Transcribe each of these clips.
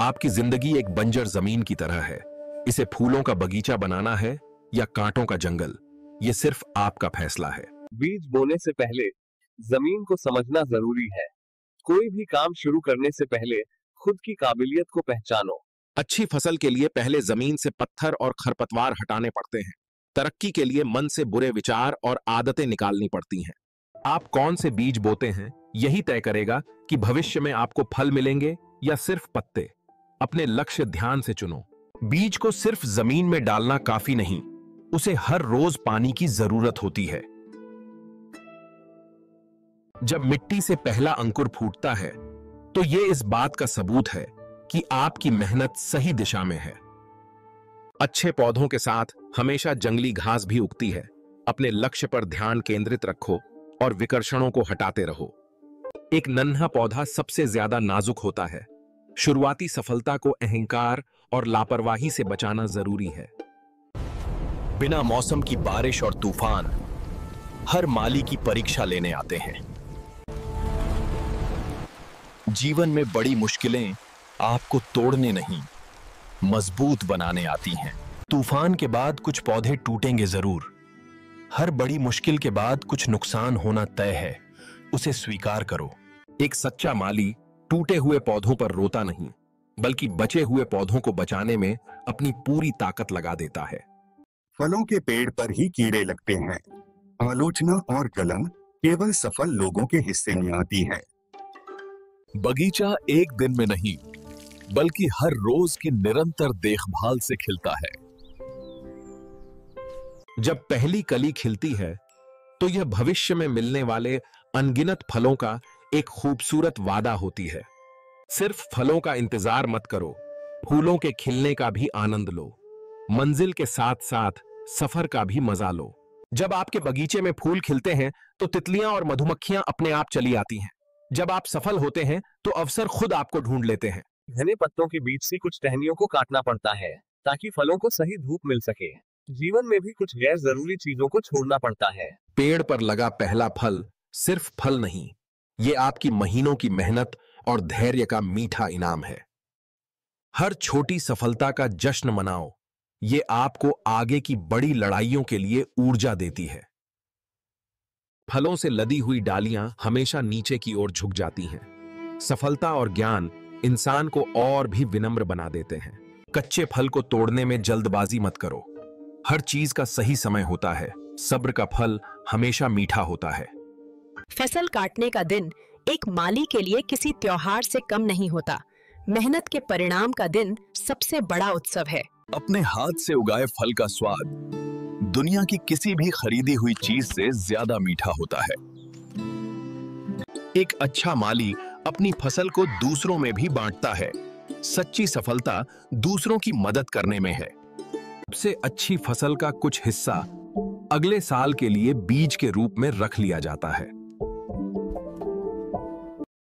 आपकी जिंदगी एक बंजर जमीन की तरह है। इसे फूलों का बगीचा बनाना है या कांटों का जंगल, ये सिर्फ आपका फैसला है। बीज बोने से पहले जमीन को समझना जरूरी है। कोई भी काम शुरू करने से पहले खुद की काबिलियत को पहचानो। अच्छी फसल के लिए पहले जमीन से पत्थर और खरपतवार हटाने पड़ते हैं। तरक्की के लिए मन से बुरे विचार और आदतें निकालनी पड़ती हैं। आप कौन से बीज बोते हैं, यही तय करेगा कि भविष्य में आपको फल मिलेंगे या सिर्फ पत्ते। अपने लक्ष्य ध्यान से चुनो। बीज को सिर्फ जमीन में डालना काफी नहीं, उसे हर रोज पानी की जरूरत होती है। जब मिट्टी से पहला अंकुर फूटता है तो यह इस बात का सबूत है कि आपकी मेहनत सही दिशा में है। अच्छे पौधों के साथ हमेशा जंगली घास भी उगती है। अपने लक्ष्य पर ध्यान केंद्रित रखो और विकर्षणों को हटाते रहो। एक नन्हा पौधा सबसे ज्यादा नाजुक होता है। शुरुआती सफलता को अहंकार और लापरवाही से बचाना जरूरी है। बिना मौसम की बारिश और तूफान हर माली की परीक्षा लेने आते हैं। जीवन में बड़ी मुश्किलें आपको तोड़ने नहीं, मजबूत बनाने आती हैं। तूफान के बाद कुछ पौधे टूटेंगे जरूर। हर बड़ी मुश्किल के बाद कुछ नुकसान होना तय है, उसे स्वीकार करो। एक सच्चा माली टूटे हुए पौधों पर रोता नहीं, बल्कि बचे हुए पौधों को बचाने में अपनी पूरी ताकत लगा देता है। फलों के पेड़ पर ही कीड़े लगते हैं। आलोचना और गलन केवल सफल लोगों के हिस्से में आती है। बगीचा एक दिन में नहीं, बल्कि हर रोज की निरंतर देखभाल से खिलता है। जब पहली कली खिलती है तो यह भविष्य में मिलने वाले अनगिनत फलों का एक खूबसूरत वादा होती है। सिर्फ फलों का इंतजार मत करो, फूलों के खिलने का भी आनंद लो। मंजिल के साथ साथ सफर का भी मजा लो। जब आपके बगीचे में फूल खिलते हैं तो तितलियां और मधुमक्खियां अपने आप चली आती हैं। जब आप सफल होते हैं तो अवसर खुद आपको ढूंढ लेते हैं। घने पत्तों के बीच से कुछ टहनियों को काटना पड़ता है ताकि फलों को सही धूप मिल सके। जीवन में भी कुछ गैर जरूरी चीजों को छोड़ना पड़ता है। पेड़ पर लगा पहला फल सिर्फ फल नहीं, ये आपकी महीनों की मेहनत और धैर्य का मीठा इनाम है। हर छोटी सफलता का जश्न मनाओ, ये आपको आगे की बड़ी लड़ाइयों के लिए ऊर्जा देती है। फलों से लदी हुई डालियां हमेशा नीचे की ओर झुक जाती हैं। सफलता और ज्ञान इंसान को और भी विनम्र बना देते हैं। कच्चे फल को तोड़ने में जल्दबाजी मत करो। हर चीज का सही समय होता है। सब्र का फल हमेशा मीठा होता है। फसल काटने का दिन एक माली के लिए किसी त्योहार से कम नहीं होता। मेहनत के परिणाम का दिन सबसे बड़ा उत्सव है। अपने हाथ से उगाए फल का स्वाद दुनिया की किसी भी खरीदी हुई चीज से ज्यादा मीठा होता है। एक अच्छा माली अपनी फसल को दूसरों में भी बांटता है। सच्ची सफलता दूसरों की मदद करने में है। सबसे अच्छी फसल का कुछ हिस्सा अगले साल के लिए बीज के रूप में रख लिया जाता है।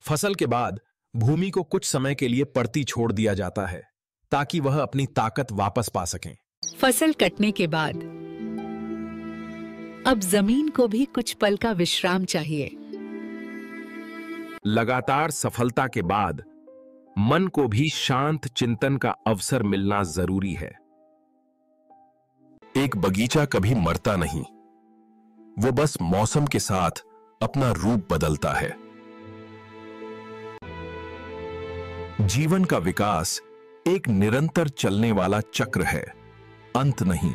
फसल के बाद भूमि को कुछ समय के लिए पड़ती छोड़ दिया जाता है ताकि वह अपनी ताकत वापस पा सकें। फसल कटने के बाद अब जमीन को भी कुछ पल का विश्राम चाहिए। लगातार सफलता के बाद मन को भी शांत चिंतन का अवसर मिलना जरूरी है। एक बगीचा कभी मरता नहीं, वो बस मौसम के साथ अपना रूप बदलता है। जीवन का विकास एक निरंतर चलने वाला चक्र है, अंत नहीं।